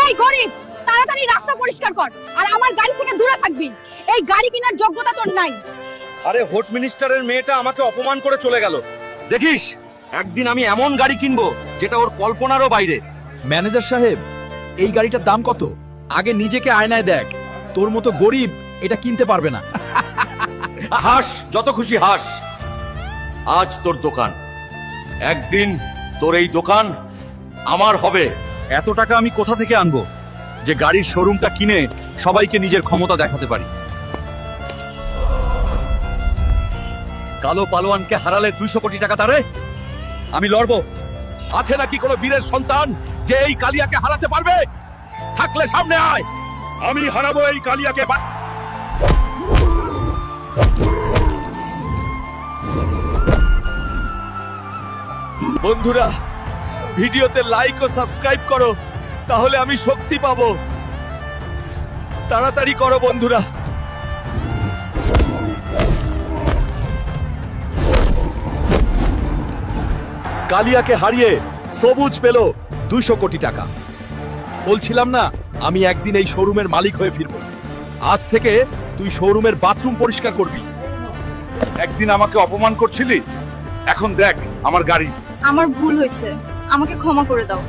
এই গরিব, তাড়াতাড়ি রাস্তা পরিষ্কার কর আর আমার গাড়ি থেকে দূরে থাকবি। এই গাড়ি কেনার যোগ্যতা তোর নাই। আরে হোট মিনিস্টারের মেয়েটা আমাকে অপমান করে চলে গেল। দেখিস একদিন আমি এমন গাড়ি কিনবো যেটা ওর কল্পনারও বাইরে। ম্যানেজার সাহেব, এই গাড়িটার দাম কত? আগে নিজেকে আয়নায় দেখ, তোর মতো গরিব এটা কিনতে পারবে না। হাস, যত খুশি হাস। আজ তোর দোকান, একদিন তোর এই দোকান আমার হবে। এত টাকা আমি কোথা থেকে আনবো যে গাড়ির শোরুমটা কিনে সবাইকে নিজের ক্ষমতা দেখাতে পারি? কালো পালোয়ানকে হারালে 200 কোটি টাকা তারে আমি লড়বো। আছে নাকি কোনো বীরের সন্তান যে এই কালিয়াকে হারাতে পারবে? থাকলে সামনে আয়, আমি হারাবো এই কালিয়াকে। বন্ধুরা, ভিডিওতে লাইক ও সাবস্ক্রাইব করো, তাহলে আমি শক্তি পাবো। তাড়াতাড়ি করো বন্ধুরা। কালিয়াকে হারিয়ে সবুজ পেল 200 কোটি টাকা। বলছিলাম না আমি একদিন এই শোরুমের মালিক হয়ে ফিরবো। আজ থেকে তুই শোরুমের বাথরুম পরিষ্কার করবি। একদিন আমাকে অপমান করছিলি, এখন দেখ আমার গাড়ি। আমার ভুল হয়েছে, আমাকে ক্ষমা করে দাও।